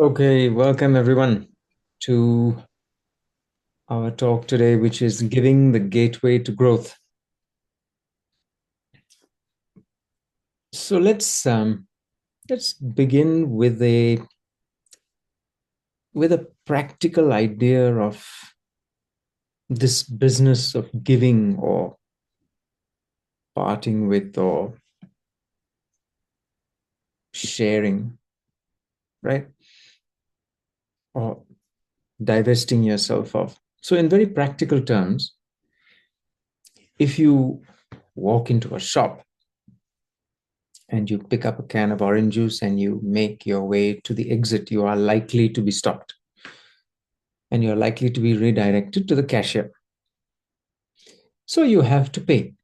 Okay, welcome everyone to our talk today, which is giving the gateway to growth. So let's begin with a practical idea of this business of giving or parting with or sharing, right? Or divesting yourself of. So, in very practical terms, if you walk into a shop and you pick up a can of orange juice and you make your way to the exit, you are likely to be stopped and you're likely to be redirected to the cashier. So you have to pay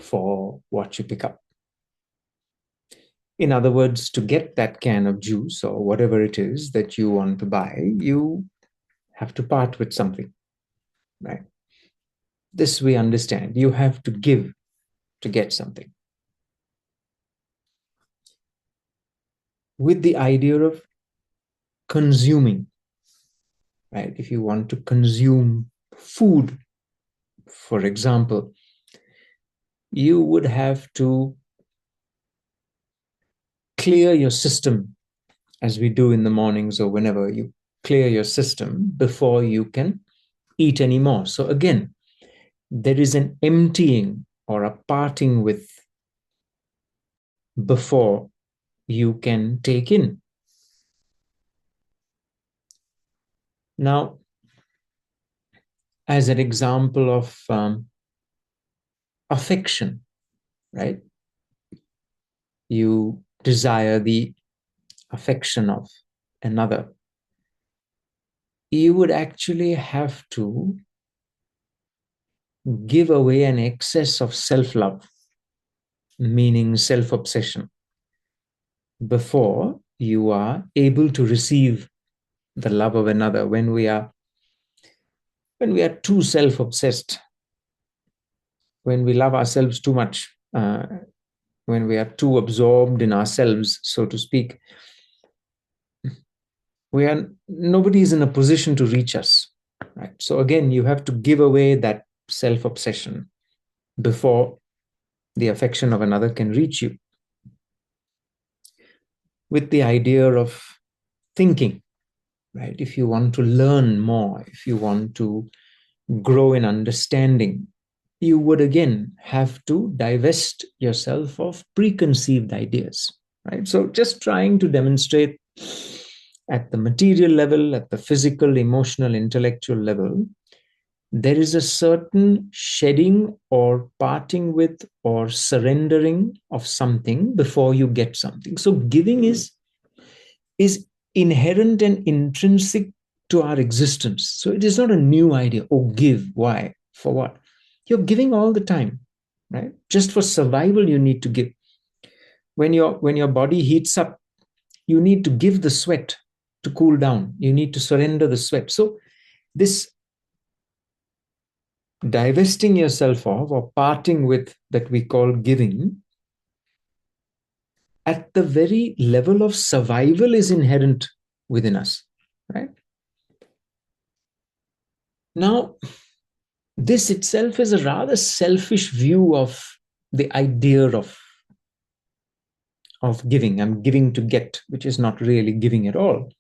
for what you pick up. In other words, to get that can of juice or whatever it is that you want to buy, you have to part with something, right? This we understand. You have to give to get something. With the idea of consuming, right? If you want to consume food, for example, you would have to clear your system as we do in the mornings or whenever you clear your system before you can eat anymore. So again, there is an emptying or a parting with before you can take in. Now, as an example of affection, right? You desire the affection of another. You would actually have to give away an excess of self love, meaning self obsession, before you are able to receive the love of another. When we are too self obsessed, when we love ourselves too much, when we are too absorbed in ourselves, so to speak, we are nobody is in a position to reach us, right? So again, you have to give away that self obsession before the affection of another can reach you. With the idea of thinking, right? If you want to learn more, if you want to grow in understanding, you would again have to divest yourself of preconceived ideas, right? So, just trying to demonstrate at the material level, at the physical, emotional, intellectual level, there is a certain shedding or parting with or surrendering of something before you get something. So, giving is inherent and intrinsic to our existence. So it is not a new idea. Oh, give. Why? For what? You're giving all the time, right? Just for survival, you need to give. When your body heats up, you need to give the sweat to cool down. You need to surrender the sweat. So this divesting yourself of or parting with that we call giving at the very level of survival is inherent within us, right? Now, this itself is a rather selfish view of the idea of giving. I'm giving to get, which is not really giving at all.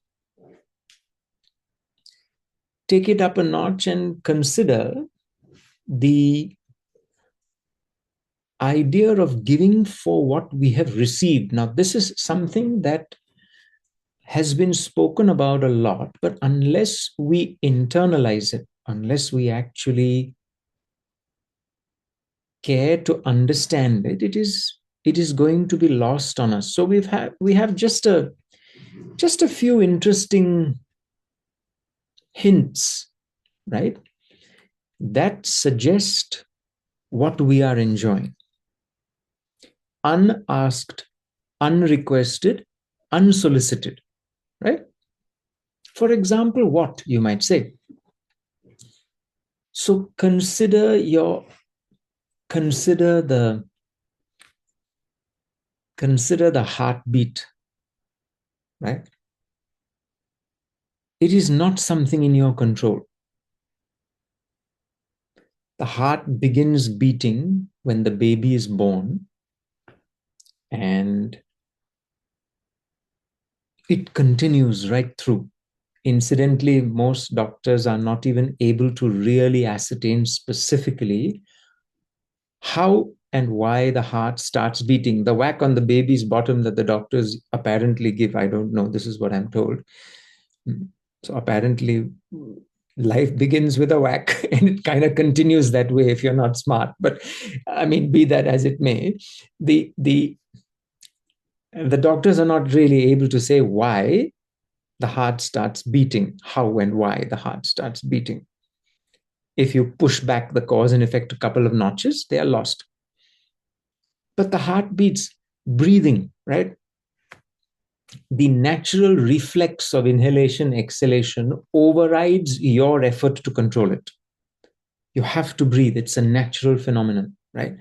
Take it up a notch and consider the idea of giving for what we have received. Now, this is something that has been spoken about a lot, but unless we internalize it, unless we actually care to understand it, it is going to be lost on us. So we have just a few interesting hints, right, that suggest what we are enjoying. Unasked, unrequested, unsolicited, right? For example, what you might say. So consider the heartbeat, right? It is not something in your control. The heart begins beating when the baby is born, and it continues right through. Incidentally, most doctors are not even able to really ascertain specifically how and why the heart starts beating. The whack on the baby's bottom that the doctors apparently give, I don't know, this is what I'm told. So apparently, life begins with a whack and it kind of continues that way if you're not smart. But I mean, be that as it may, the doctors are not really able to say why the heart starts beating, how and why the heart starts beating. If you push back the cause and effect a couple of notches, they are lost. But the heart beats, breathing, right? The natural reflex of inhalation, exhalation overrides your effort to control it. You have to breathe. It's a natural phenomenon, right?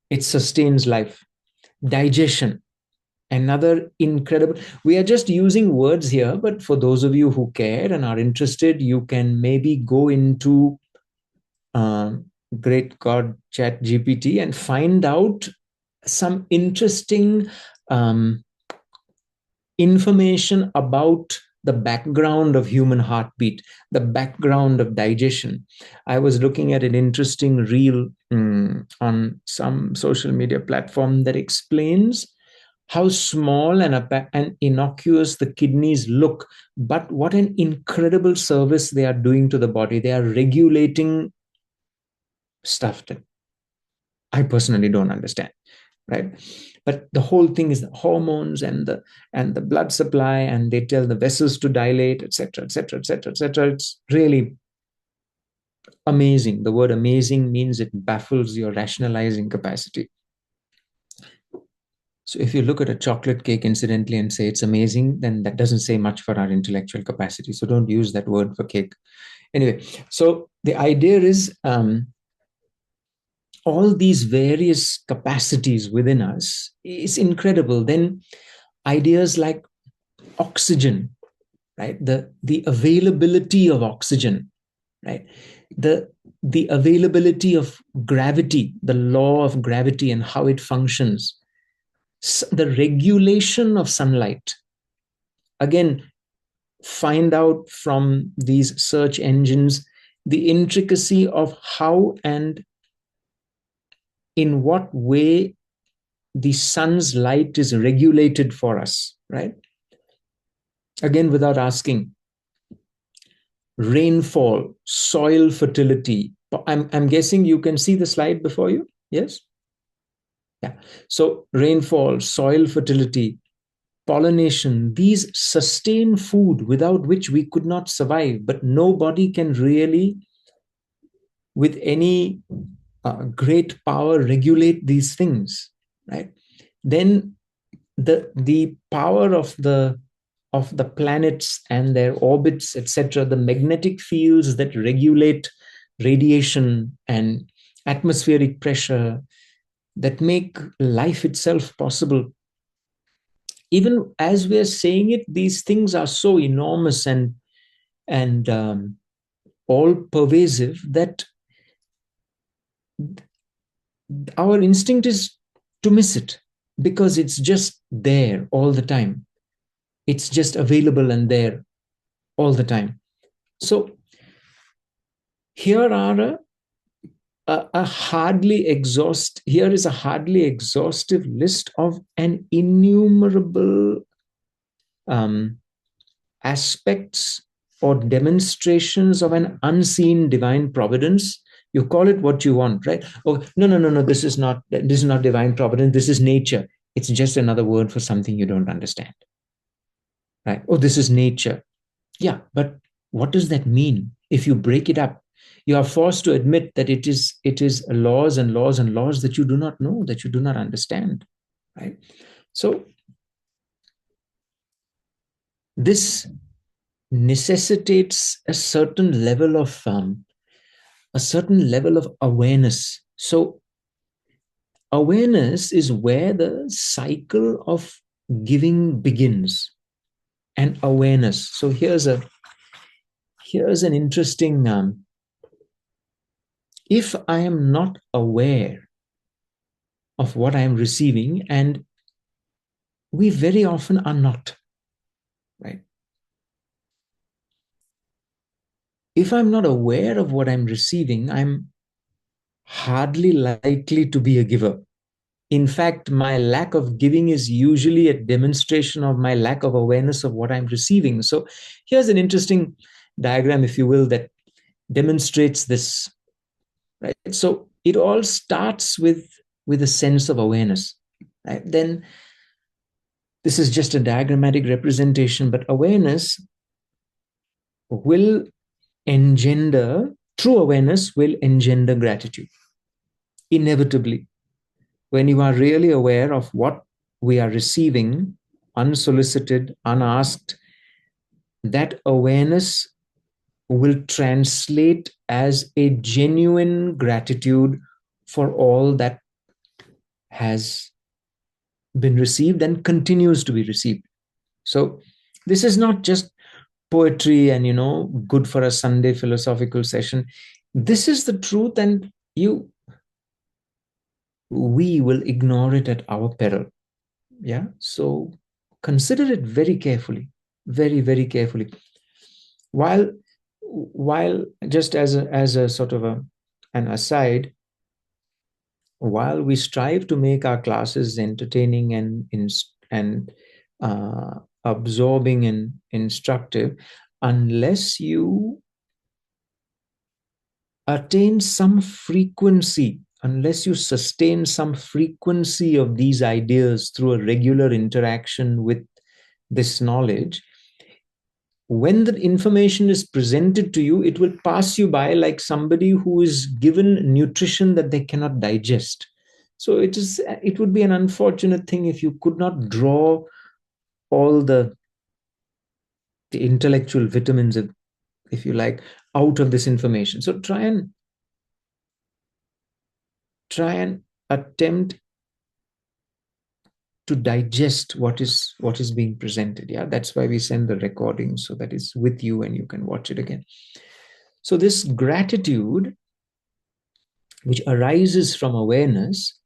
It sustains life. Digestion, another incredible. We are just using words here, but for those of you who care and are interested, you can maybe go into great God Chat GPT and find out some interesting um, information about the background of human heartbeat, the background of digestion. I was looking at an interesting reel on some social media platform that explains how small and innocuous the kidneys look, but what an incredible service they are doing to the body. They are regulating stuff that I personally don't understand, right? But the whole thing is the hormones and the blood supply, and they tell the vessels to dilate, etc., etc., etc., etc. It's really amazing. The word amazing means it baffles your rationalizing capacity. So if you look at a chocolate cake incidentally and say it's amazing, then that doesn't say much for our intellectual capacity. So don't use that word for cake. Anyway, so the idea is all these various capacities within us is incredible. Then ideas like oxygen, right? The availability of oxygen, right? The availability of gravity, the law of gravity and how it functions, the regulation of sunlight. Again, find out from these search engines the intricacy of how and in what way the sun's light is regulated for us, right? Again, without asking. Rainfall, soil fertility. I'm guessing you can see the slide before you. Yes? Yeah. So, rainfall, soil fertility, pollination, these sustain food without which we could not survive. But nobody can really, with any great power, regulate these things, right? Then the power of the planets and their orbits, etc., the magnetic fields that regulate radiation and atmospheric pressure that make life itself possible. Even as we're saying it, these things are so enormous and all pervasive that our instinct is to miss it because it's just there all the time. It's just available and there all the time. So here are here is a hardly exhaustive list of an innumerable um, aspects or demonstrations of an unseen divine providence. You call it what you want, right? Oh, no, this is not divine providence, this is nature. It's just another word for something you don't understand, right? Oh, this is nature. Yeah, but what does that mean? If you break it up, you are forced to admit that it is laws and laws and laws that you do not know, that you do not understand, right? So this necessitates a certain level of awareness. So awareness is where the cycle of giving begins, and awareness. So here's a here's an interesting, if I am not aware of what I am receiving, and we very often are not, right? If I'm not aware of what I'm receiving, I'm hardly likely to be a giver. In fact, my lack of giving is usually a demonstration of my lack of awareness of what I'm receiving. So here's an interesting diagram, if you will, that demonstrates this, right? So it all starts with a sense of awareness, right? Then this is just a diagrammatic representation, but awareness will engender, true awareness will engender gratitude, inevitably. When you are really aware of what we are receiving, unsolicited, unasked, that awareness will translate as a genuine gratitude for all that has been received and continues to be received. So this is not just poetry and, good for a Sunday philosophical session. This is the truth, and we will ignore it at our peril. Yeah. So consider it very carefully, very, very carefully. While just as a sort of an aside, while we strive to make our classes entertaining and absorbing and instructive, unless you attain some frequency, unless you sustain some frequency of these ideas through a regular interaction with this knowledge, when the information is presented to you, it will pass you by like somebody who is given nutrition that they cannot digest. So it would be an unfortunate thing if you could not draw all the intellectual vitamins, if you like, out of this information. So try and attempt to digest what is being presented. Yeah, that's why we send the recording, so that it's with you and you can watch it again. So this gratitude, which arises from awareness,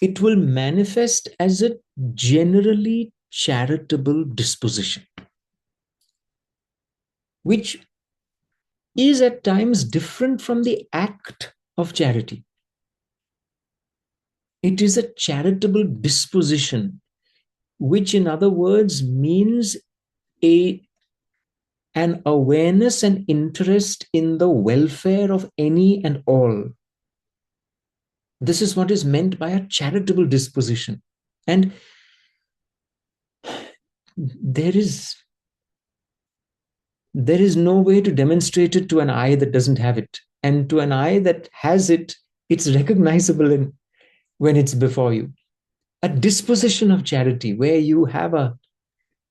it will manifest as a generally charitable disposition, which is at times different from the act of charity. It is a charitable disposition, which in other words means a an awareness and interest in the welfare of any and all. This is what is meant by a charitable disposition. And there is no way to demonstrate it to an eye that doesn't have it. And to an eye that has it, it's recognizable when it's before you. A disposition of charity where you have a,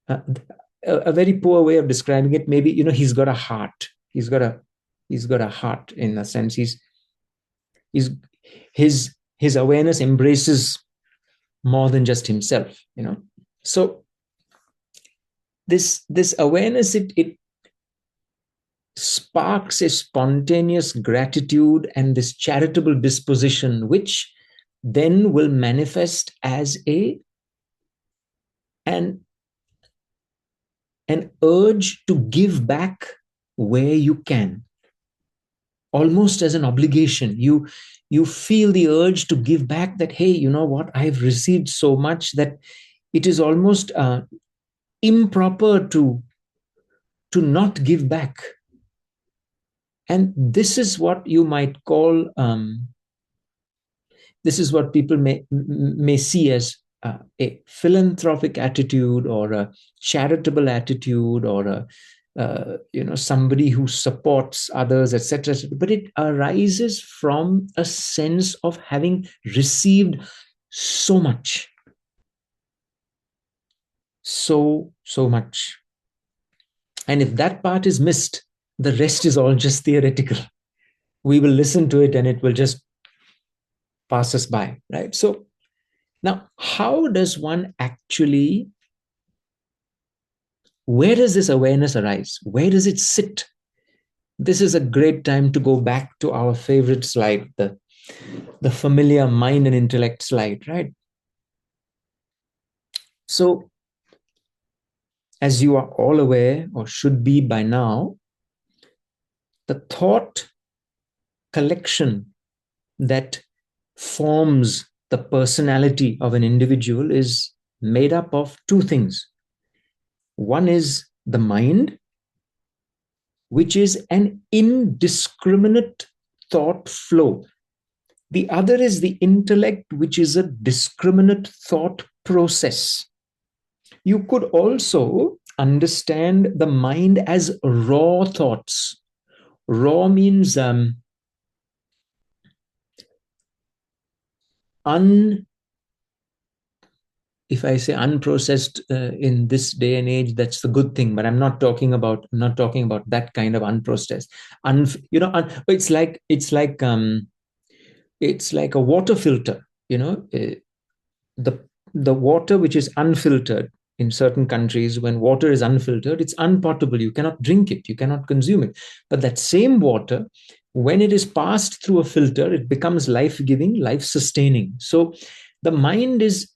a very poor way of describing it. Maybe, he's got a heart. He's got a heart in a sense. He's his awareness embraces more than just himself. So this awareness, it sparks a spontaneous gratitude and this charitable disposition, which then will manifest as an urge to give back where you can, almost as an obligation. You feel the urge to give back, that, hey, you know what, I've received so much that it is almost improper to not give back. And this is what you might call, this is what people may see as a philanthropic attitude, or a charitable attitude, or somebody who supports others, etc. But it arises from a sense of having received so much, so much. And if that part is missed, the rest is all just theoretical. We will listen to it and it will just pass us by, right? So now, how does one actually, where does this awareness arise? Where does it sit? this is a great time to go back to our favorite slide, the familiar mind and intellect slide, right? So, as you are all aware, or should be by now, the thought collection that forms the personality of an individual is made up of two things. One is the mind, which is an indiscriminate thought flow. The other is the intellect, which is a discriminate thought process. You could also understand the mind as raw thoughts. Raw means un if I say unprocessed in this day and age, that's the good thing. But I'm not talking about that kind of unprocessed. It's like a water filter. The the water which is unfiltered in certain countries, when water is unfiltered, it's unpotable. You cannot drink it. You cannot consume it. But that same water, when it is passed through a filter, it becomes life-giving, life-sustaining. So the mind is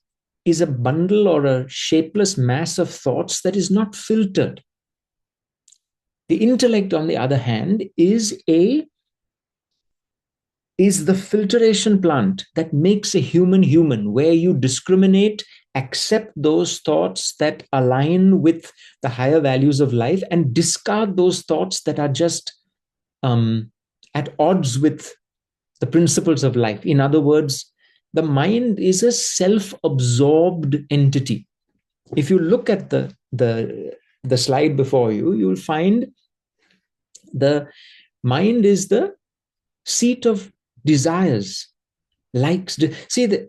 a bundle or a shapeless mass of thoughts that is not filtered. The intellect, on the other hand, is the filtration plant that makes a human human, where you discriminate, accept those thoughts that align with the higher values of life, and discard those thoughts that are just at odds with the principles of life. In other words, the mind is a self-absorbed entity. If you look at the slide before you, you will find the mind is the seat of desires, likes. See,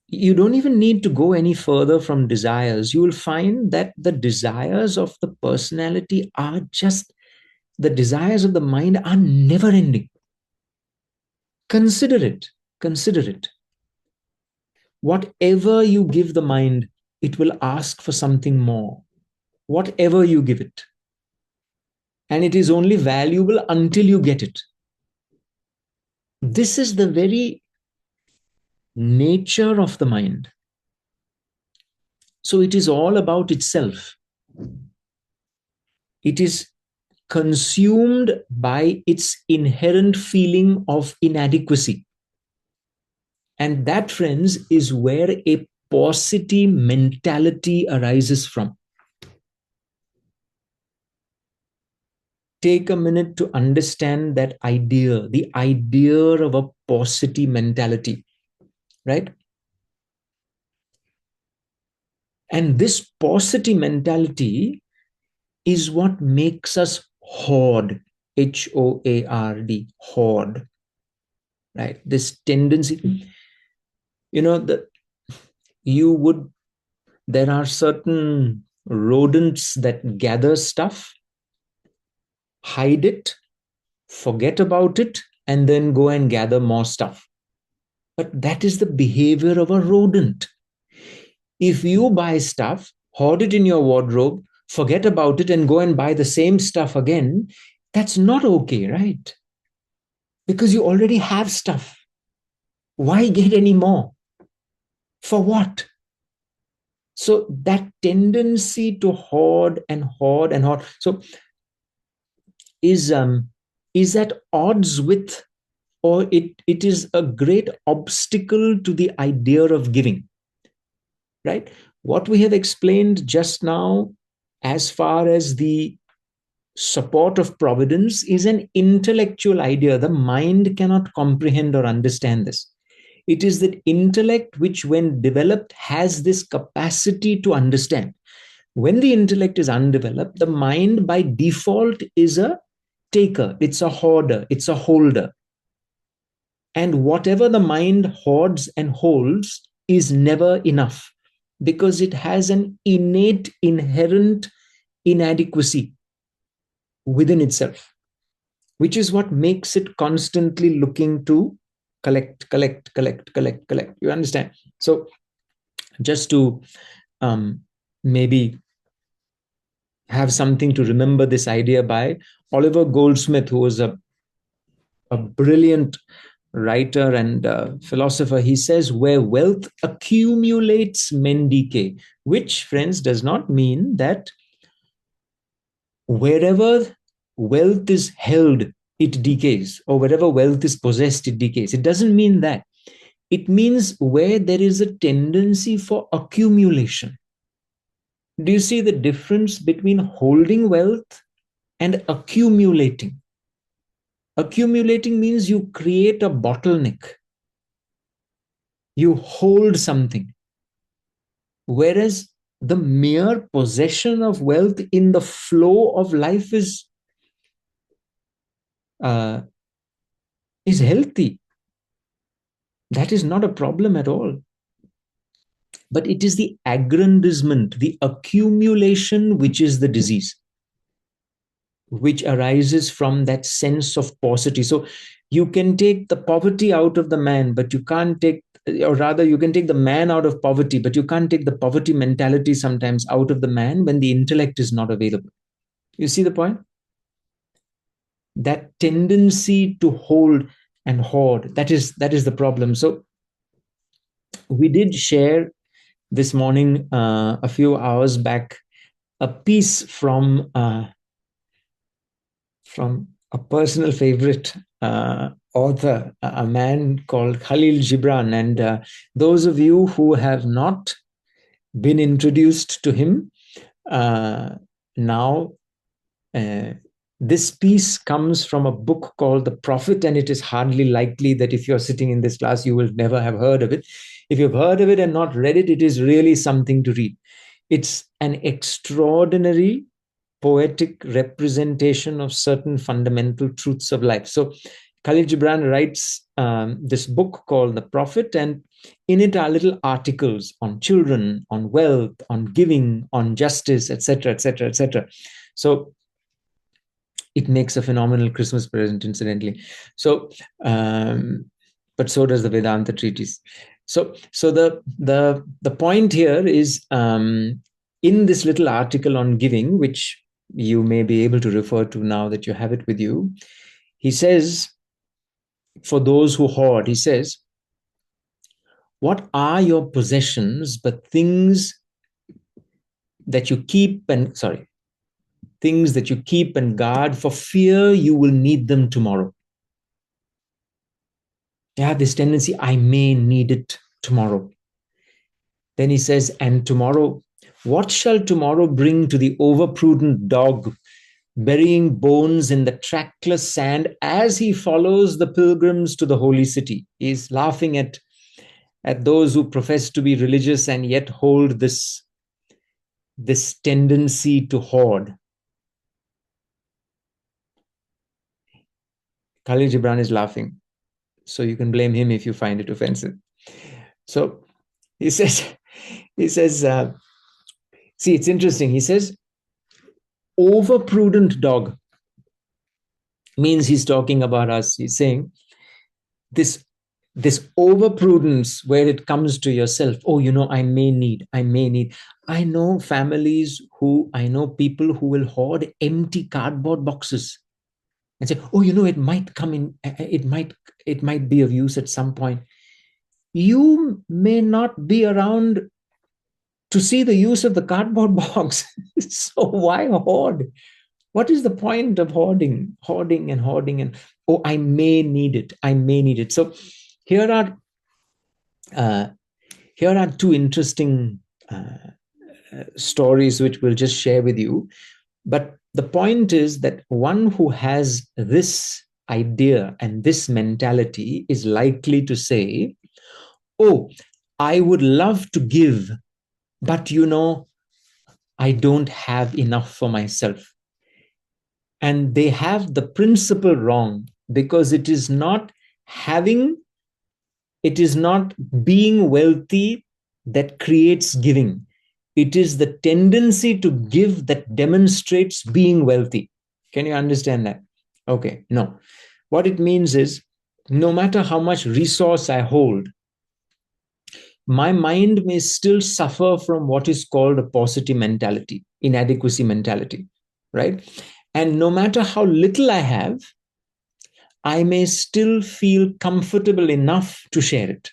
you don't even need to go any further from desires. You will find that the desires of the personality are just, the desires of the mind are never ending. Consider it. Consider it. Whatever you give the mind, it will ask for something more. Whatever you give it. And it is only valuable until you get it. This is the very nature of the mind. So it is all about itself. It is consumed by its inherent feeling of inadequacy. And that, friends, is where a paucity mentality arises from. Take a minute to understand that idea, the idea of a paucity mentality, right? And this paucity mentality is what makes us hoard, Hoard, hoard, right? This tendency, that you would, there are certain rodents that gather stuff, hide it, forget about it, and then go and gather more stuff. But that is the behavior of a rodent. If you buy stuff, hoard it in your wardrobe, forget about it, and go and buy the same stuff again, that's not okay, right? Because you already have stuff. Why get any more? For what? So that tendency to hoard and hoard and hoard, so is at odds with, or it is a great obstacle to the idea of giving, right? What we have explained just now, as far as the support of providence, is an intellectual idea. The mind cannot comprehend or understand this. It is that intellect which, when developed, has this capacity to understand. When the intellect is undeveloped, the mind by default is a taker, it's a hoarder, it's a holder. And whatever the mind hoards and holds is never enough, because it has an innate, inherent inadequacy within itself, which is what makes it constantly looking to collect, collect, collect, collect, collect. You understand? So just to maybe have something to remember this idea by Oliver Goldsmith, who was a brilliant writer and philosopher. He says, where wealth accumulates, men decay, which, friends, does not mean that wherever wealth is held, it decays, or wherever wealth is possessed, it decays. It doesn't mean that. It means where there is a tendency for accumulation. Do you see the difference between holding wealth and accumulating? Accumulating means you create a bottleneck. You hold something. Whereas the mere possession of wealth in the flow of life is healthy. That is not a problem at all. But it is the aggrandizement, the accumulation, which is the disease, which arises from that sense of paucity. So you can take the poverty out of the man, but you can't take, or rather, you can take the man out of poverty, but you can't take the poverty mentality sometimes out of the man when the intellect is not available. You see the point? That tendency to hold and hoard, that is the problem. So we did share this morning, a few hours back, a piece from a personal favorite author, a man called Khalil Gibran. And those of you who have not been introduced to him, now this piece comes from a book called The Prophet, and it is hardly likely that if you're sitting in this class, you will never have heard of it. If you've heard of it and not read it, it is really something to read. It's an extraordinary poetic representation of certain fundamental truths of life. So Khalil Gibran writes this book called The Prophet, and in it are little articles on children, on wealth, on giving, on justice, etc., etc., etc. So it makes a phenomenal Christmas present, incidentally. So, but so does the Vedanta treatise. So the point here is, in this little article on giving, which you may be able to refer to now that you have it with you, he says, for those who hoard, he says, what are your possessions but things that you keep and guard for fear you will need them tomorrow? You have this tendency, I may need it tomorrow. Then he says, and tomorrow, what shall tomorrow bring to the overprudent dog, burying bones in the trackless sand as he follows the pilgrims to the holy city? He's laughing at those who profess to be religious and yet hold this tendency to hoard. Khalil Gibran is laughing, so you can blame him if you find it offensive. So he says, see, it's interesting. He says, overprudent dog means he's talking about us. He's saying this overprudence where it comes to yourself. Oh, I may need. I know people who will hoard empty cardboard boxes and say, oh, it might come in, it might be of use at some point. You may not be around to see the use of the cardboard box. So why hoard? What is the point of hoarding and, oh, I may need it. So here are two interesting stories which we'll just share with you. But the point is that one who has this idea and this mentality is likely to say, oh, I would love to give, but I don't have enough for myself. And they have the principle wrong, because it is not being wealthy that creates giving. It is the tendency to give that demonstrates being wealthy. Can you understand that? Okay, no. What it means is, no matter how much resource I hold, my mind may still suffer from what is called a paucity mentality. inadequacy mentality, right? And no matter how little I have, I may still feel comfortable enough to share it.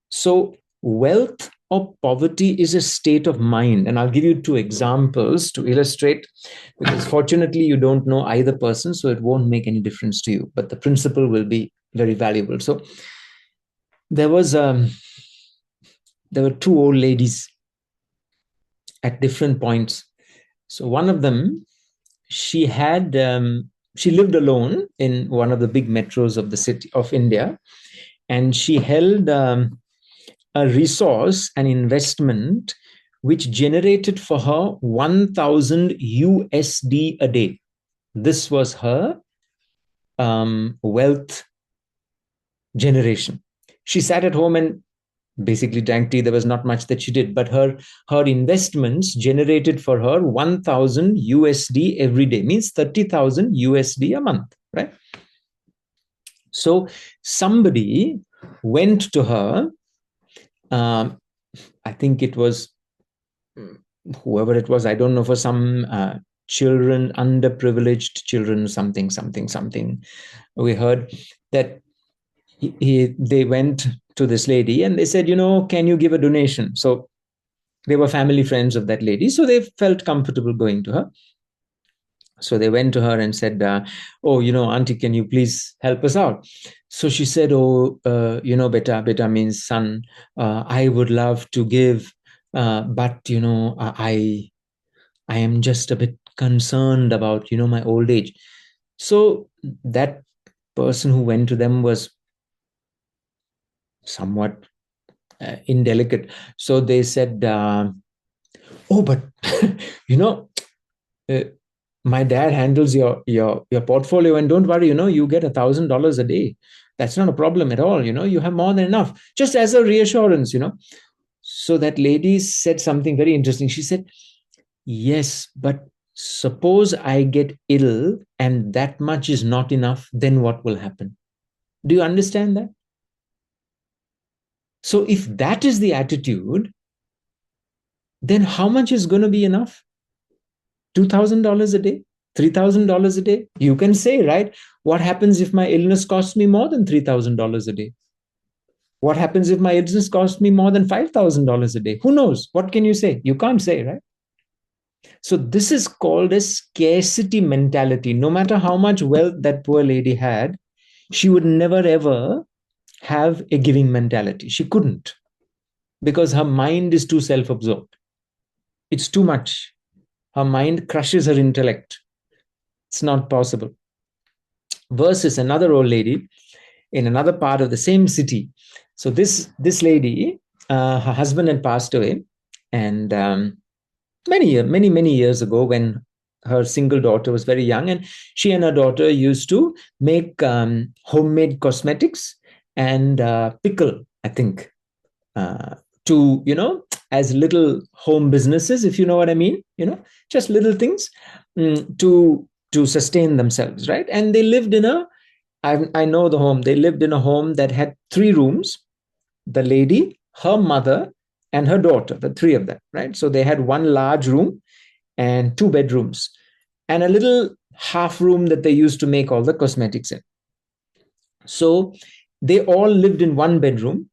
So, wealth or poverty is a state of mind. And I'll give you two examples to illustrate, because fortunately, you don't know either person, so it won't make any difference to you. But the principle will be very valuable. So, there was there were two old ladies at different points. So, one of them, she had she lived alone in one of the big metros of the city of India, and she held a resource, an investment, which generated for her 1,000 USD a day. This was her wealth generation. She sat at home and basically drank tea. There was not much that she did, but her investments generated for her 1,000 USD every day, means 30,000 USD a month, right? So somebody went to her. I think it was whoever it was, I don't know, for some children, underprivileged children, something. We heard that they went to this lady and they said, can you give a donation? So they were family friends of that lady, so they felt comfortable going to her. So they went to her and said, oh, auntie, can you please help us out? So she said, oh, beta means son, I would love to give, but, I am just a bit concerned about, my old age. So that person who went to them was somewhat indelicate. So they said, oh, but, you know, uh, my dad handles your portfolio, and don't worry, you get $1,000 a day. That's not a problem at all. You have more than enough, just as a reassurance. So that lady said something very interesting. She said, yes, but suppose I get ill and that much is not enough, then what will happen? Do you understand that? So if that is the attitude, then how much is going to be enough? $2,000 a day? $3,000 a day? You can say, right? What happens if my illness costs me more than $3,000 a day? What happens if my illness costs me more than $5,000 a day? Who knows? What can you say? You can't say, right? So this is called a scarcity mentality. No matter how much wealth that poor lady had, she would never ever have a giving mentality. She couldn't, because her mind is too self-absorbed. It's too much. Her mind crushes her intellect. It's not possible. Versus another old lady in another part of the same city. So this lady, her husband had passed away, and many years ago, when her single daughter was very young, and she and her daughter used to make homemade cosmetics and pickle, I think, to as little home businesses, if you know what I mean, just little things, to sustain themselves, right? And they lived in I know the home. They lived in a home that had 3 rooms. The lady, her mother, and her daughter, the three of them, right? So they had one large room and 2 bedrooms and a little half room that they used to make all the cosmetics in. So they all lived in 1 bedroom,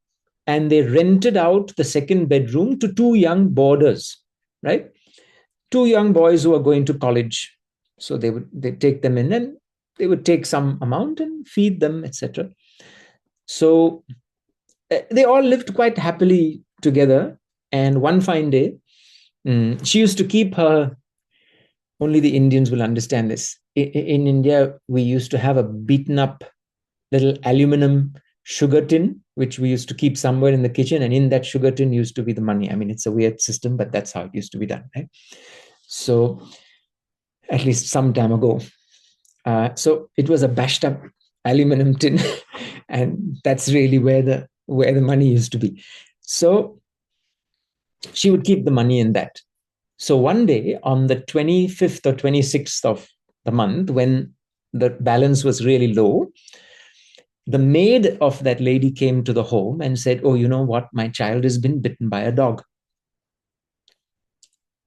and they rented out the second bedroom to 2 young boarders, right? 2 young boys who are going to college. So they take them in, and they would take some amount and feed them, etc. So they all lived quite happily together. And one fine day, she used to keep her. Only the Indians will understand this. In India, we used to have a beaten up little aluminum sugar tin, which we used to keep somewhere in the kitchen. And in that sugar tin used to be the money. I mean, it's a weird system, but that's how it used to be done, right? So, at least some time ago. So it was a bashed up aluminum tin, and that's really where the money used to be. So she would keep the money in that. So one day, on the 25th or 26th of the month, when the balance was really low, the maid of that lady came to the home and said, oh, you know what? My child has been bitten by a dog.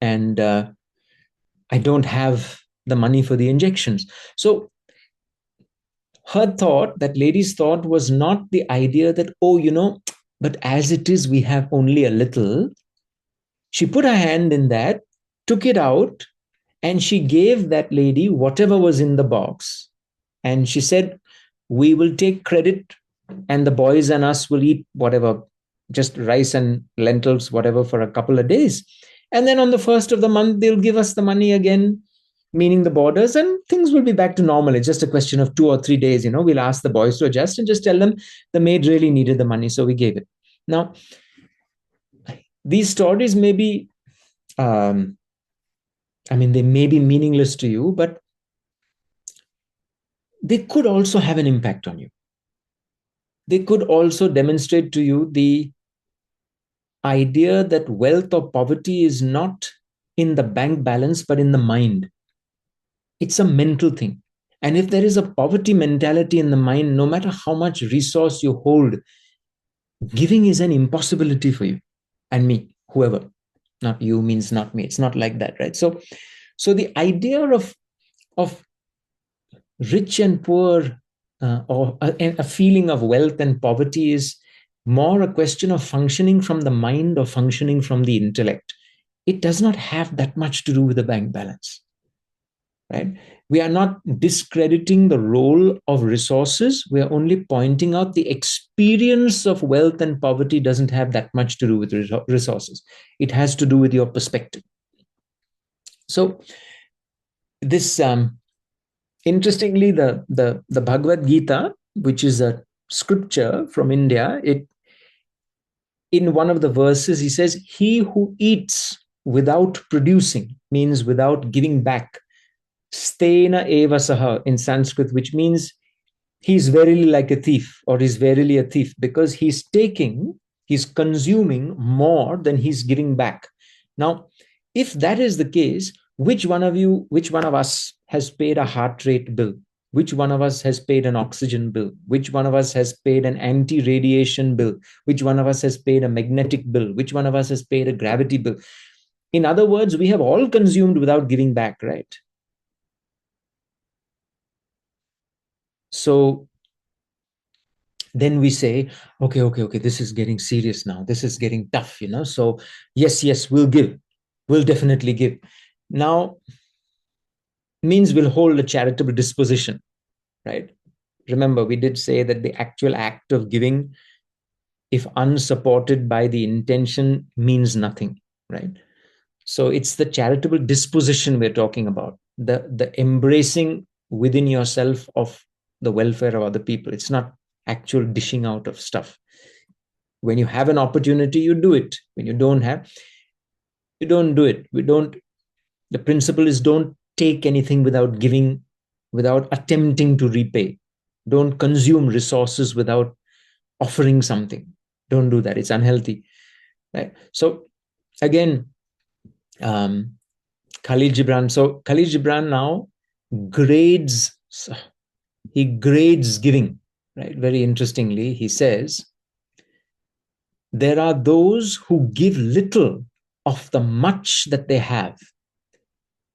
and I don't have the money for the injections. So her thought, that lady's thought, was not the idea that, oh, but as it is, we have only a little. She put her hand in that, took it out, and she gave that lady whatever was in the box. And she said, we will take credit, and the boys and us will eat whatever, just rice and lentils, whatever, for a couple of days. And then on the first of the month, they'll give us the money again, meaning the borders, and things will be back to normal. It's just a question of 2 or 3 days. We'll ask the boys to adjust and just tell them the maid really needed the money, so we gave it. Now, these stories may be, they may be meaningless to you, but they could also have an impact on you. They could also demonstrate to you the idea that wealth or poverty is not in the bank balance, but in the mind. It's a mental thing. And if there is a poverty mentality in the mind, no matter how much resource you hold, giving is an impossibility for you and me, whoever. Not you means not me. It's not like that, right? So the idea of rich and poor, or a feeling of wealth and poverty, is more a question of functioning from the mind or functioning from the intellect. It does not have that much to do with the bank balance, right? We are not discrediting the role of resources. We are only pointing out the experience of wealth and poverty doesn't have that much to do with resources. It has to do with your perspective. So this, interestingly, the Bhagavad Gita, which is a scripture from India, in one of the verses, he says, he who eats without producing, means without giving back, stena eva saha in Sanskrit, which means he's verily like a thief, or he's verily a thief, because he's consuming more than he's giving back. Now, if that is the case, which one of us has paid a heart rate bill? Which one of us has paid an oxygen bill? Which one of us has paid an anti-radiation bill? Which one of us has paid a magnetic bill? Which one of us has paid a gravity bill? In other words, we have all consumed without giving back, right? So then we say, okay, this is getting serious now. This is getting tough, So yes, we'll give. We'll definitely give. Now, means we'll hold a charitable disposition, right? Remember, we did say that the actual act of giving, if unsupported by the intention, means nothing, right? So it's the charitable disposition we're talking about, the embracing within yourself of the welfare of other people. It's not actual dishing out of stuff. When you have an opportunity, you do it. When you don't have, you don't do it. The principle is, don't take anything without giving, without attempting to repay. Don't consume resources without offering something. Don't do that. It's unhealthy, right? So again, Khalil Gibran. So Khalil Gibran now grades, he grades giving, right? Very interestingly, he says, there are those who give little of the much that they have,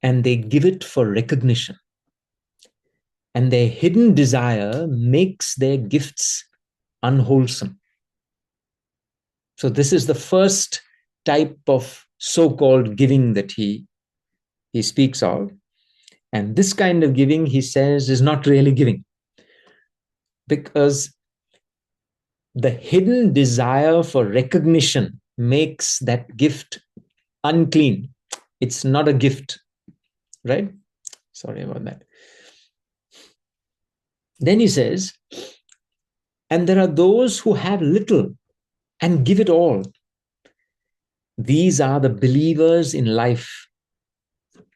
and they give it for recognition. And their hidden desire makes their gifts unwholesome. So this is the first type of so-called giving that he speaks of. And this kind of giving, he says, is not really giving, because the hidden desire for recognition makes that gift unclean. It's not a gift, right? Sorry about that. Then he says, and there are those who have little and give it all. These are the believers in life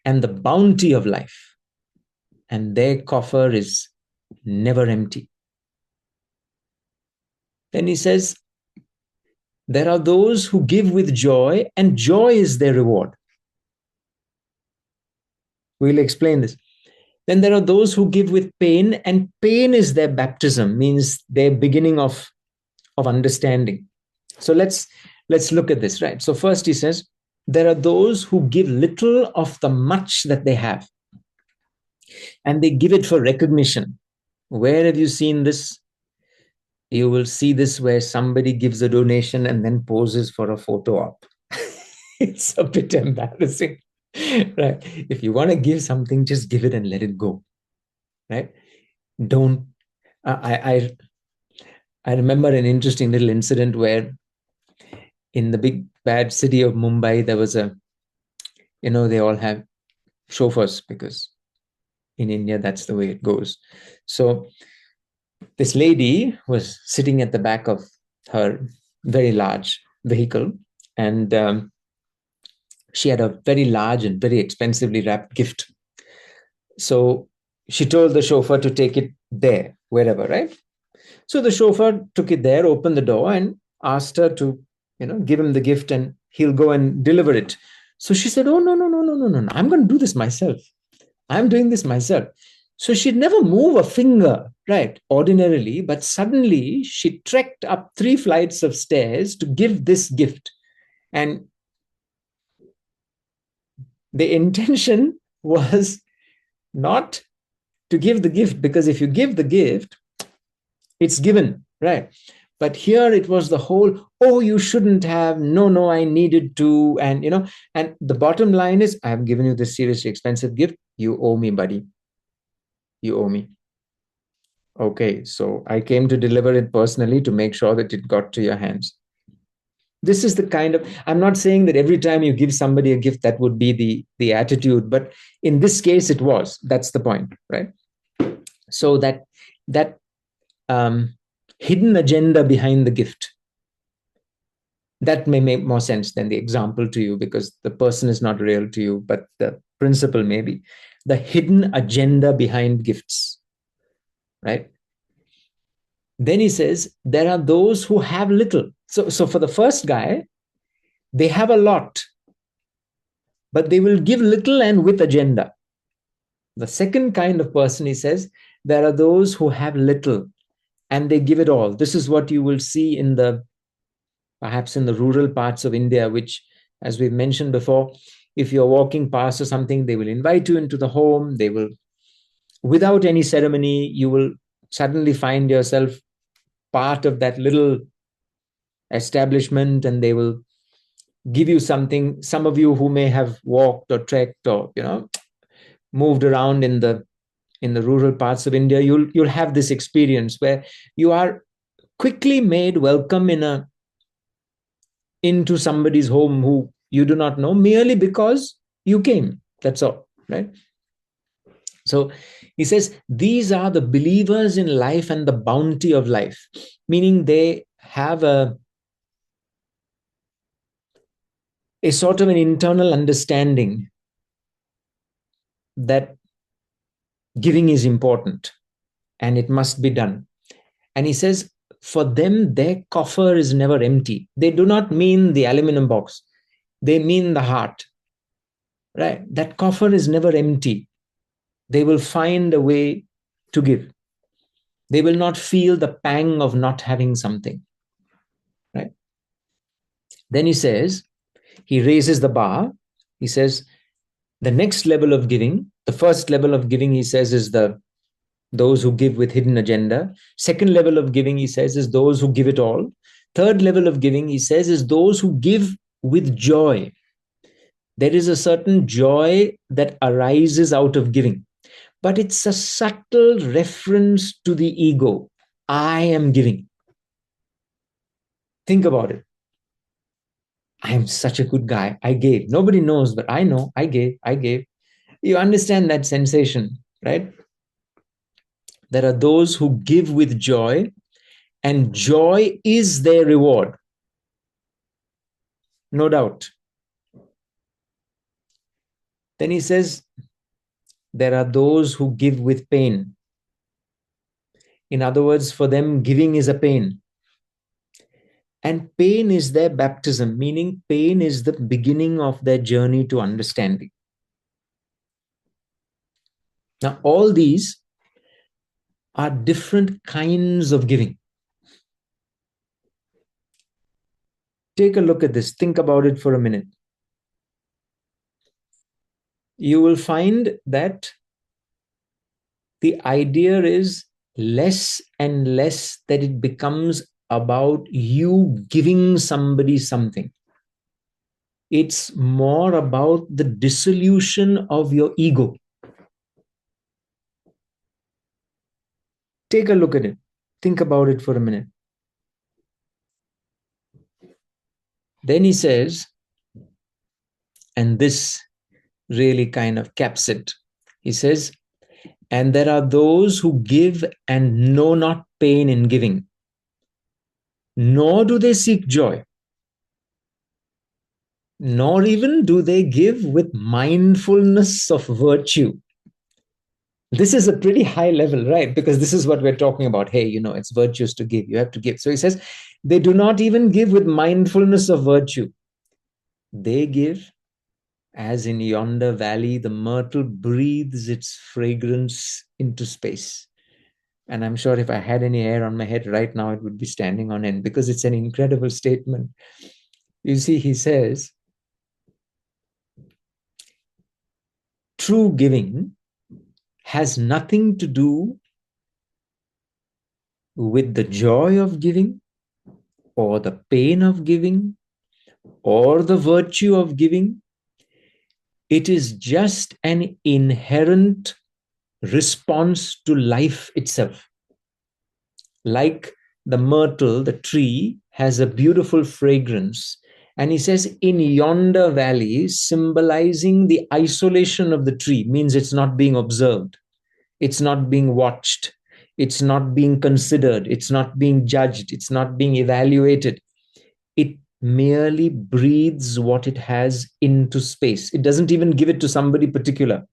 and the bounty of life, and their coffer is never empty. Then he says, there are those who give with joy, and joy is their reward. We'll explain this. Then there are those who give with pain, and pain is their baptism, means their beginning of understanding. So let's look at this, right? So first he says, There are those who give little of the much that they have, and they give it for recognition. Where have you seen this? You will see this where somebody gives a donation and then poses for a photo op. It's a bit embarrassing, right? If you want to give something, just give it and let it go, right? Don't. I remember an interesting little incident where in the big bad city of Mumbai there was a, they all have chauffeurs because in India that's the way it goes. So this lady was sitting at the back of her very large vehicle, and she had a very large and very expensively wrapped gift. So she told the chauffeur to take it there, wherever, right? So the chauffeur took it there, opened the door, and asked her to, give him the gift and he'll go and deliver it. So she said, "Oh, no, no, no, no, no, no, no. I'm going to do this myself. I'm doing this myself." So she'd never move a finger, right, ordinarily, but suddenly she trekked up 3 flights of stairs to give this gift. And the intention was not to give the gift, because if you give the gift, it's given, right? But here it was the whole, "Oh, you shouldn't have, no, no, I needed to." And the bottom line is, I have given you this seriously expensive gift. You owe me, buddy. You owe me. Okay, so I came to deliver it personally to make sure that it got to your hands. This is the kind of, I'm not saying that every time you give somebody a gift, that would be the attitude, but in this case, it was. That's the point, right? So that um, hidden agenda behind the gift, that may make more sense than the example to you, because the person is not real to you, but the principle may be. The hidden agenda behind gifts, right? Then he says, there are those who have little. So for the first guy, they have a lot, but they will give little and with agenda. The second kind of person, he says, there are those who have little and they give it all. This is what you will see perhaps in the rural parts of India, which, as we've mentioned before, if you're walking past or something, they will invite you into the home. They will, without any ceremony, you will suddenly find yourself part of that little establishment, and they will give you something. Some of you who may have walked or trekked or moved around in the rural parts of India, you'll have this experience where you are quickly made welcome into somebody's home who you do not know, merely because you came. That's all, right? So he says these are the believers in life and the bounty of life, meaning they have a sort of an internal understanding that giving is important and it must be done. And he says, for them, their coffer is never empty. They do not mean the aluminum box, they mean the heart, right? That coffer is never empty. They will find a way to give. They will not feel the pang of not having something, right? Then he raises the bar. He says, the next level of giving, the first level of giving, he says, is those who give with hidden agenda. Second level of giving, he says, is those who give it all. Third level of giving, he says, is those who give with joy. There is a certain joy that arises out of giving, but it's a subtle reference to the ego. I am giving. Think about it. I am such a good guy. I gave. Nobody knows, but I know. I gave. I gave. You understand that sensation, right? There are those who give with joy, and joy is their reward. No doubt. Then he says, there are those who give with pain. In other words, for them, giving is a pain. And pain is their baptism, meaning pain is the beginning of their journey to understanding. Now, all these are different kinds of giving. Take a look at this. Think about it for a minute. you will find that the idea is less and less that it becomes about you giving somebody something. It's more about the dissolution of your ego. Take a look at it. Think about it for a minute. Then he says, and this really kind of caps it. He says, and there are those who give and know not pain in giving, nor do they seek joy, nor even do they give with mindfulness of virtue. This is a pretty high level, right? Because this is what we're talking about. Hey, it's virtuous to give. You have to give. So he says, they do not even give with mindfulness of virtue. They give as in yonder valley, the myrtle breathes its fragrance into space. And I'm sure if I had any hair on my head right now, it would be standing on end because it's an incredible statement. You see, he says, true giving has nothing to do with the joy of giving or the pain of giving or the virtue of giving. It is just an inherent response to life itself. Like the myrtle, the tree, has a beautiful fragrance. And he says, in yonder valley, symbolizing the isolation of the tree, means it's not being observed, it's not being watched, it's not being considered, it's not being judged, it's not being evaluated. It merely breathes what it has into space. It doesn't even give it to somebody particular.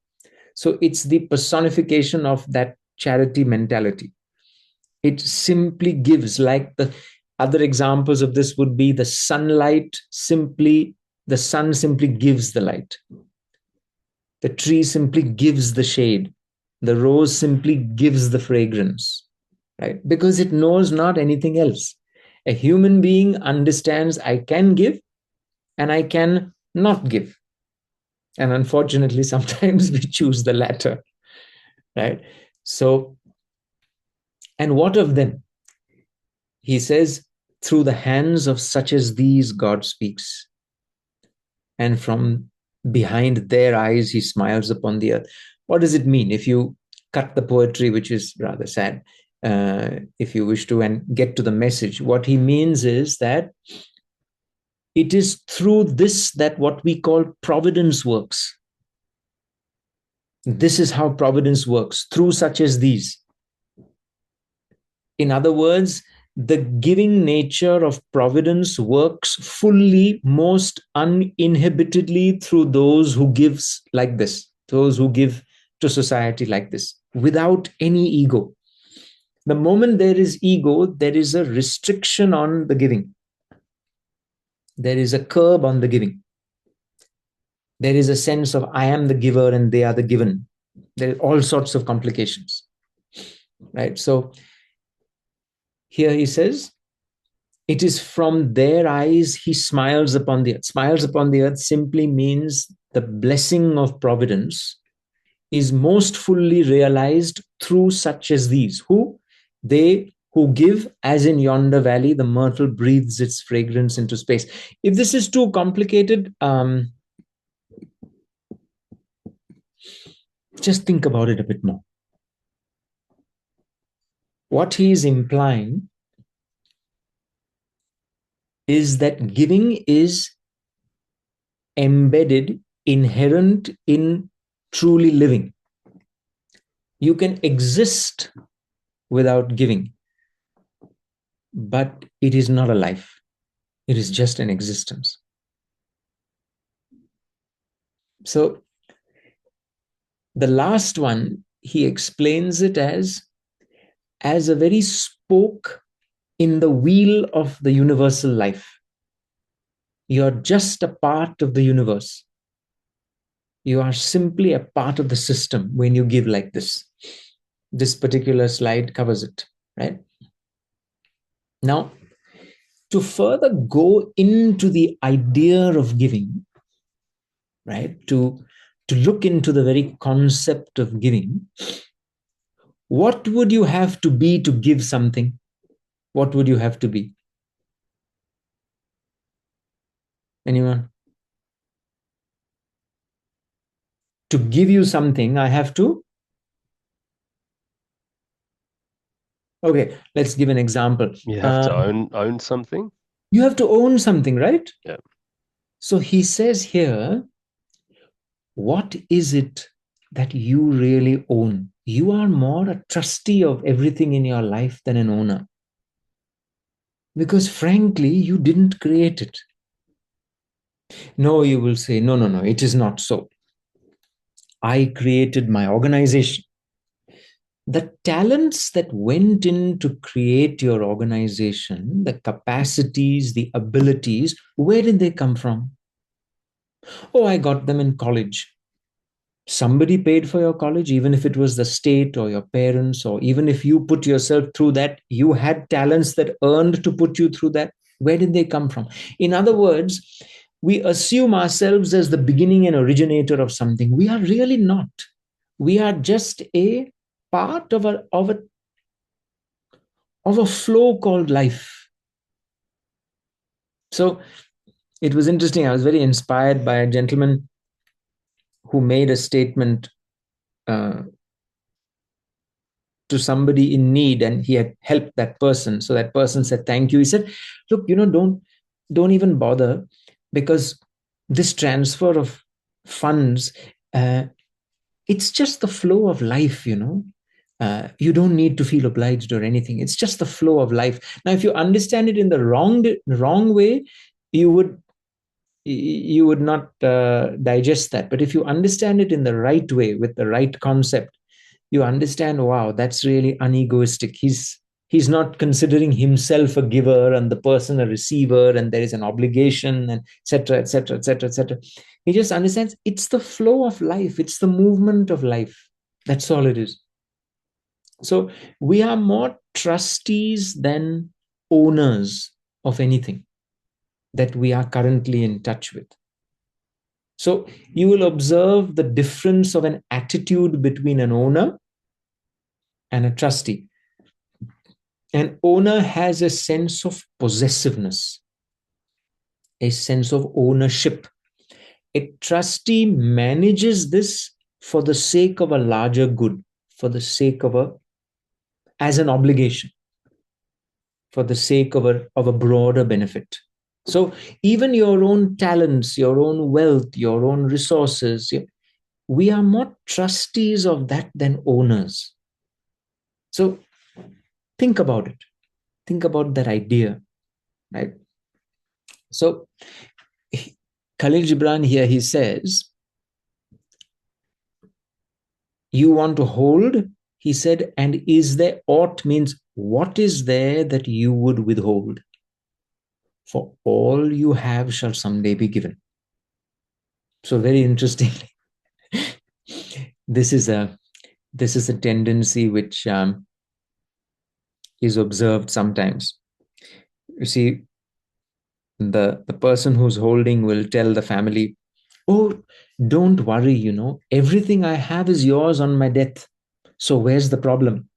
So it's the personification of that charity mentality. It simply gives, like the other examples of this would be the sunlight, the sun simply gives the light. The tree simply gives the shade. The rose simply gives the fragrance, right? Because it knows not anything else. A human being understands I can give and I can not give. And unfortunately, sometimes we choose the latter, right? So, and what of them? He says, through the hands of such as these, God speaks. And from behind their eyes, he smiles upon the earth. What does it mean? If you cut the poetry, which is rather sad, if you wish to, and get to the message, what he means is that it is through this that what we call providence works. This is how providence works, through such as these. In other words, the giving nature of providence works fully, most uninhibitedly through those who gives like this, those who give to society like this, without any ego. The moment there is ego, there is a restriction on the giving. There is a curb on the giving. There is a sense of I am the giver and they are the given. There are all sorts of complications, right? So here he says, it is from their eyes he smiles upon the earth. Smiles upon the earth simply means the blessing of providence is most fully realized through such as these. Who? They who give, as in yonder valley, the myrtle breathes its fragrance into space. If this is too complicated, just think about it a bit more. What he is implying is that giving is embedded, inherent in truly living. You can exist without giving, but it is not a life. It is just an existence. So the last one, he explains it as a very spoke in the wheel of the universal life. You're just a part of the universe. You are simply a part of the system when you give like this. This particular slide covers it, right? Now, to further go into the idea of giving, right? To to look into the very concept of giving, what would you have to be to give something? What would you have to be? Anyone? To give you something, I have to. Okay, let's give an example. You have to own something. You have to own something, right? Yeah. So he says here, what is it that you really own? You are more a trustee of everything in your life than an owner. Because frankly, you didn't create it. No, you will say, no, no, no, it is not so. I created my organization. The talents that went in to create your organization, the capacities, the abilities, where did they come from? Oh, I got them in college. Somebody paid for your college, even if it was the state or your parents, or even if you put yourself through that, you had talents that earned to put you through that. Where did they come from? In other words, we assume ourselves as the beginning and originator of something. We are really not. We are just a part of a flow called life. So it was interesting. I was very inspired by a gentleman who made a statement uh, to somebody in need, and he had helped that person. So that person said, thank you. He said, look, don't even bother, because this transfer of funds, uh, it's just the flow of life. You don't need to feel obliged or anything. It's just the flow of life. Now, if you understand it in the wrong way, you would you would not digest that. But if you understand it in the right way, with the right concept, you understand, wow, that's really unegoistic. He's not considering himself a giver and the person a receiver, and there is an obligation, and etc., etc., etc., etc. He just understands it's the flow of life, it's the movement of life. That's all it is. So we are more trustees than owners of anything that we are currently in touch with. So you will observe the difference of an attitude between an owner and a trustee. An owner has a sense of possessiveness, a sense of ownership. A trustee manages this for the sake of a larger good, for the sake of as an obligation, for the sake of a broader benefit. So even your own talents, your own wealth, your own resources, we are more trustees of that than owners. So think about it. Think about that idea, right? So Khalil Gibran here, he says, you want to hold, he said, and is there aught means what is there that you would withhold? For all you have shall someday be given. So very interestingly, this is a this is a tendency which is observed sometimes. You see, the person who's holding will tell the family, oh, don't worry, everything I have is yours on my death. So where's the problem?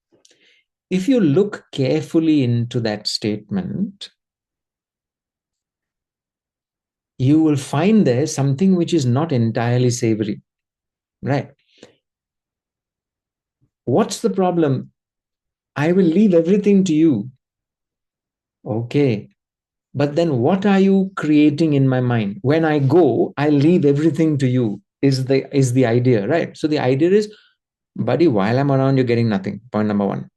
If you look carefully into that statement, you will find there something which is not entirely savory, right? What's the problem? I will leave everything to you. Okay. But then what are you creating in my mind? When I go, I leave everything to you, is the idea, right? So the idea is, buddy, while I'm around, you're getting nothing. Point number one.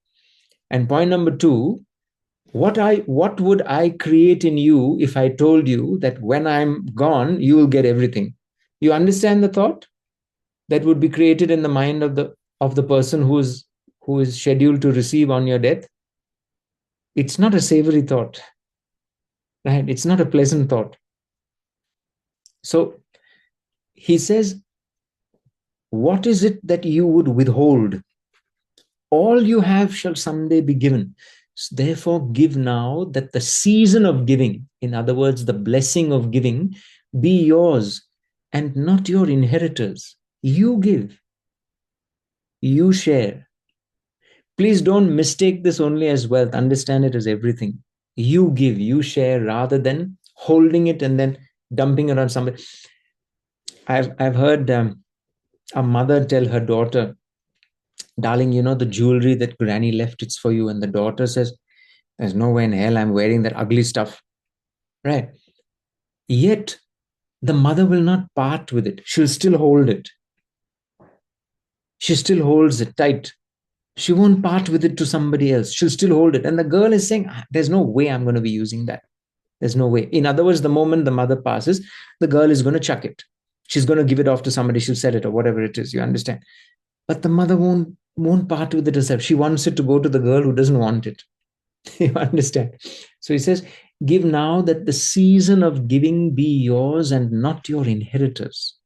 And point number two, what would I create in you if I told you that when I'm gone, you will get everything? You understand the thought that would be created in the mind of the person who is scheduled to receive on your death? It's not a savory thought, right? It's not a pleasant thought. So he says, what is it that you would withhold? All you have shall someday be given. Therefore, give now, that the season of giving, in other words, the blessing of giving, be yours and not your inheritors. You give, you share. Please don't mistake this only as wealth. Understand it as everything. You give, you share, rather than holding it and then dumping it on somebody. I've heard a mother tell her daughter, darling, the jewelry that granny left, it's for you. And the daughter says, there's no way in hell I'm wearing that ugly stuff. Right. Yet the mother will not part with it. She'll still hold it. She still holds it tight. She won't part with it to somebody else. She'll still hold it. And the girl is saying, there's no way I'm going to be using that. There's no way. In other words, the moment the mother passes, the girl is going to chuck it. She's going to give it off to somebody. She'll sell it or whatever it is. You understand? But the mother won't part with it herself. She wants it to go to the girl who doesn't want it. You understand? So he says, give now that the season of giving be yours and not your inheritors.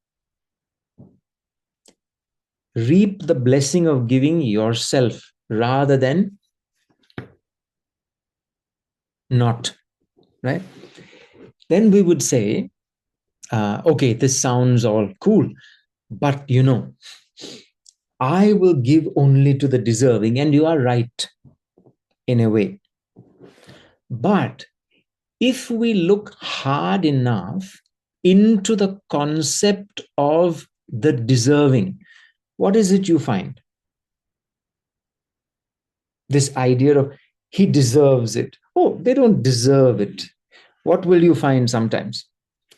Reap the blessing of giving yourself rather than not. Right? Then we would say, okay, this sounds all cool, but I will give only to the deserving, and you are right in a way. But if we look hard enough into the concept of the deserving, what is it you find? This idea of he deserves it. Oh, they don't deserve it. What will you find sometimes?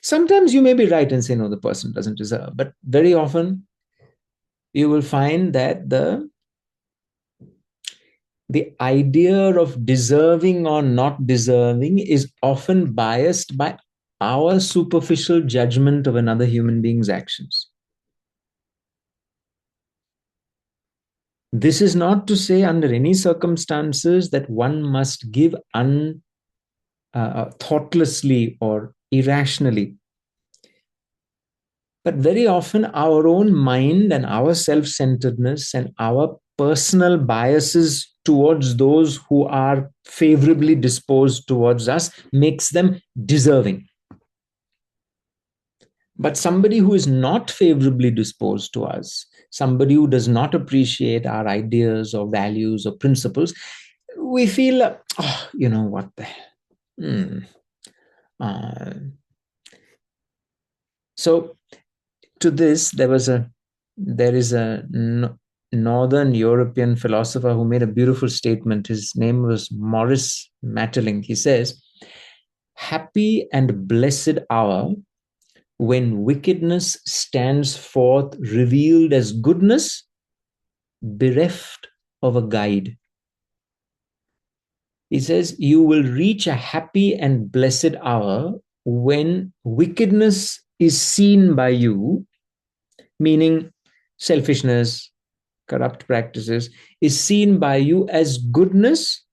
Sometimes you may be right and say, no, the person doesn't deserve. But very often you will find that the idea of deserving or not deserving is often biased by our superficial judgment of another human being's actions. This is not to say under any circumstances that one must give thoughtlessly or irrationally. But very often our own mind and our self-centeredness and our personal biases towards those who are favorably disposed towards us makes them deserving. But somebody who is not favorably disposed to us, somebody who does not appreciate our ideas or values or principles, we feel, oh, what the hell? So to this, there is a Northern European philosopher who made a beautiful statement. His name was Maurice Maeterlinck. He says, happy and blessed hour when wickedness stands forth revealed as goodness, bereft of a guide. He says, you will reach a happy and blessed hour when wickedness is seen by you, meaning selfishness, corrupt practices, is seen by you as goodness,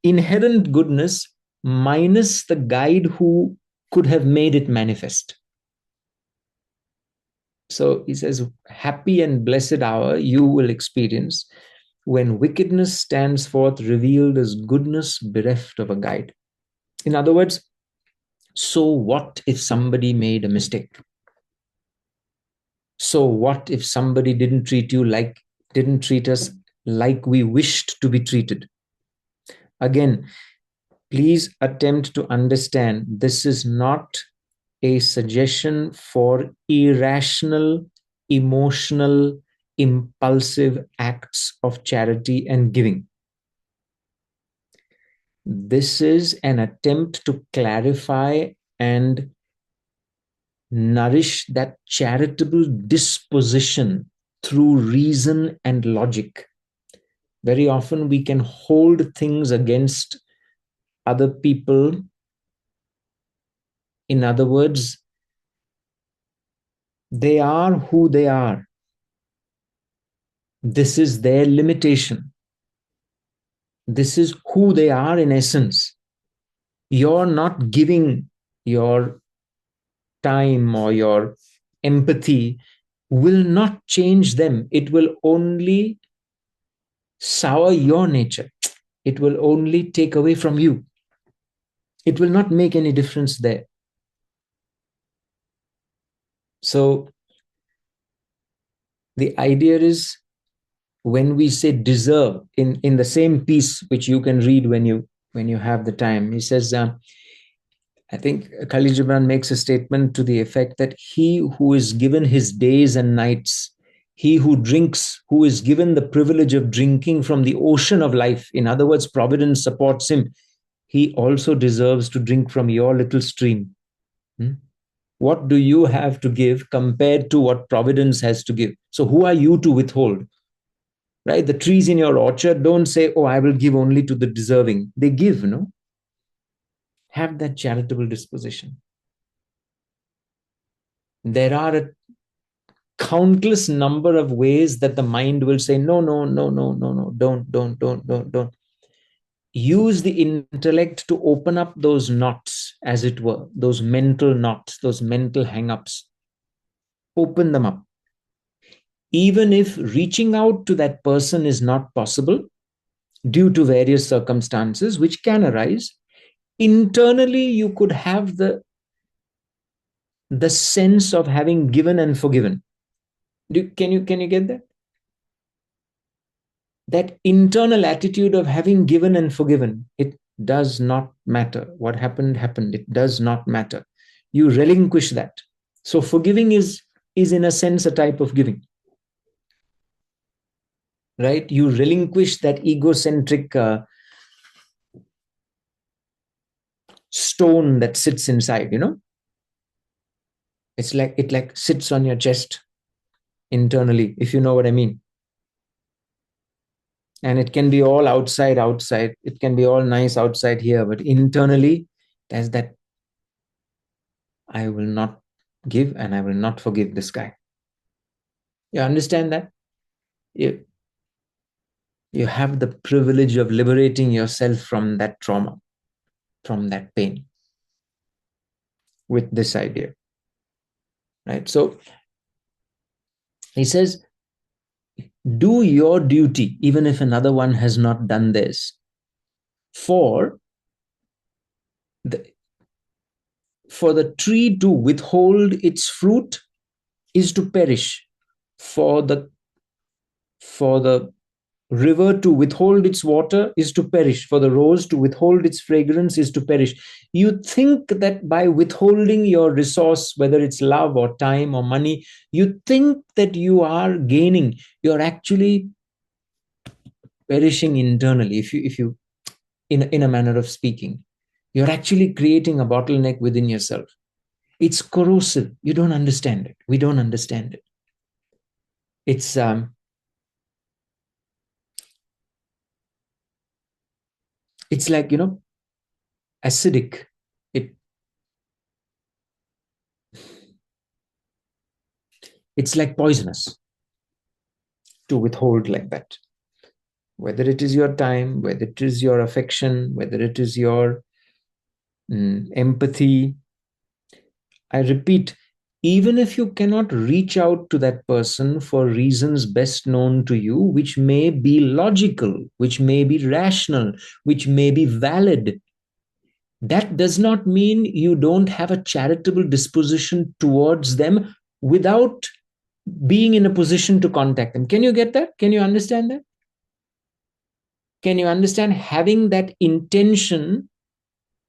inherent goodness, minus the guide who could have made it manifest. So he says, happy and blessed hour you will experience when wickedness stands forth revealed as goodness bereft of a guide. In other words, so what if somebody made a mistake? So what if somebody didn't treat us like we wished to be treated? Again, please attempt to understand this is not a suggestion for irrational, emotional, impulsive acts of charity and giving. This is an attempt to clarify and nourish that charitable disposition through reason and logic. Very often we can hold things against other people. In other words, they are who they are. This is their limitation. This is who they are in essence. You're not giving your time or your empathy will not change them. It will only sour your nature. It will only take away from you. It will not make any difference there. So The idea is, when we say deserve, in the same piece which you can read when you have the time, he says, I think Khalil Gibran makes a statement to the effect that he who is given his days and nights, he who drinks, who is given the privilege of drinking from the ocean of life, in other words, providence supports him, he also deserves to drink from your little stream. Hmm? What do you have to give compared to what providence has to give? So who are you to withhold? Right? The trees in your orchard don't say, oh, I will give only to the deserving. They give, no? Have that charitable disposition. There are a countless number of ways that the mind will say, no, no, no, no, no, no, don't. Use the intellect to open up those knots, as it were, those mental knots, those mental hang-ups. Open them up. Even if reaching out to that person is not possible due to various circumstances which can arise, internally you could have the sense of having given and forgiven. Can you get that? That internal attitude of having given and forgiven. It does not matter. What happened, happened. It does not matter. You relinquish that. So forgiving is in a sense a type of giving, right? You relinquish that egocentric stone that sits inside, it's like it like sits on your chest internally, if you know what I mean. And it can be all outside, it can be all nice outside here, but internally there's that, I will not give and I will not forgive this guy. You understand that? You, you have the privilege of liberating yourself from that trauma, from that pain, with this idea, right? So he says, do your duty even if another one has not done theirs, for the for the tree to withhold its fruit is to perish, for the river to withhold its water is to perish, for the rose to withhold its fragrance is to perish. You think that by withholding your resource, whether it's love or time or money, you think that you are gaining. You're actually perishing internally. If you in a manner of speaking, you're actually creating a bottleneck within yourself. It's corrosive. You don't understand it. We don't understand it. It's like, acidic. It's like poisonous to withhold like that. Whether it is your time, whether it is your affection, whether it is your empathy. I repeat, even if you cannot reach out to that person for reasons best known to you, which may be logical, which may be rational, which may be valid, that does not mean you don't have a charitable disposition towards them without being in a position to contact them. Can you get that? Can you understand that? Can you understand having that intention,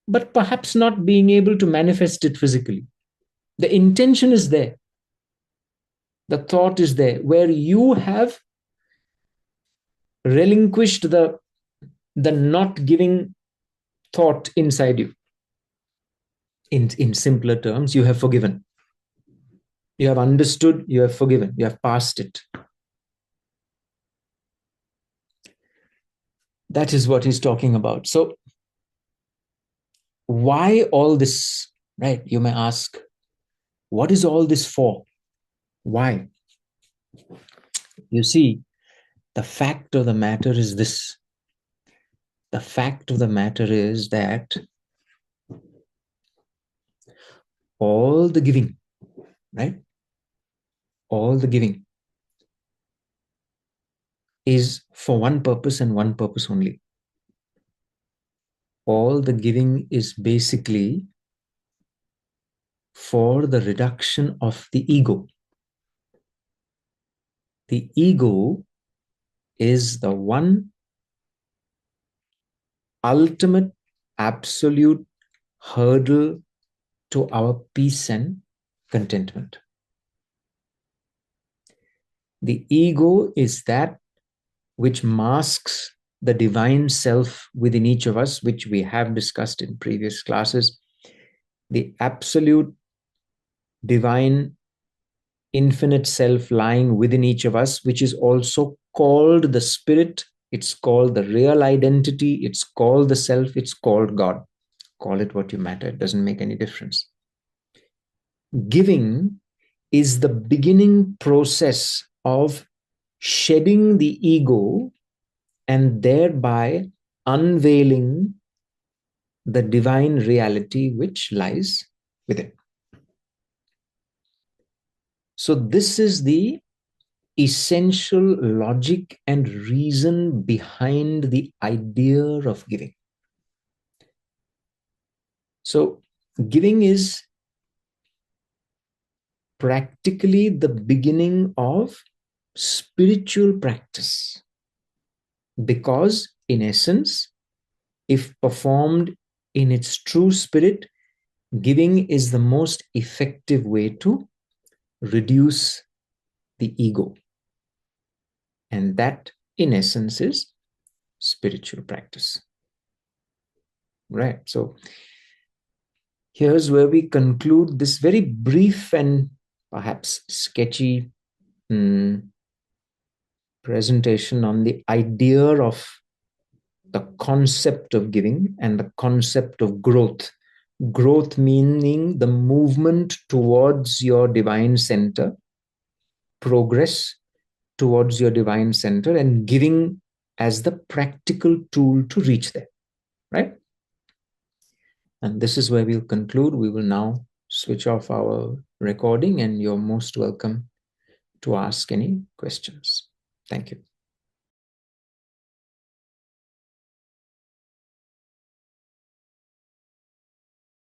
but perhaps not being able to manifest it physically? The intention is there, the thought is there, where you have relinquished the not giving thought inside you. In simpler terms, you have forgiven. You have understood, you have forgiven, you have passed it. That is what he's talking about. So, why all this, right? You may ask, what is all this for? Why? You see, the fact of the matter is this. The fact of the matter is that all the giving, right? All the giving is for one purpose and one purpose only. All the giving is basically for the reduction of the ego. The ego is the one ultimate, absolute hurdle to our peace and contentment. The ego is that which masks the divine self within each of us, which we have discussed in previous classes. The absolute divine infinite self lying within each of us, which is also called the spirit, it's called the real identity, it's called the self, it's called God. Call it what you matter, it doesn't make any difference. Giving is the beginning process of shedding the ego and thereby unveiling the divine reality which lies within. So, this is the essential logic and reason behind the idea of giving. So, giving is practically the beginning of spiritual practice because, in essence, if performed in its true spirit, giving is the most effective way to reduce the ego. And that, in essence, is spiritual practice. Right. So, here's where we conclude this very brief and perhaps sketchy presentation on the idea of the concept of giving and the concept of growth. Growth meaning the movement towards your divine center, progress towards your divine center, and giving as the practical tool to reach there, right? And this is where we'll conclude. We will now switch off our recording, and you're most welcome to ask any questions. Thank you.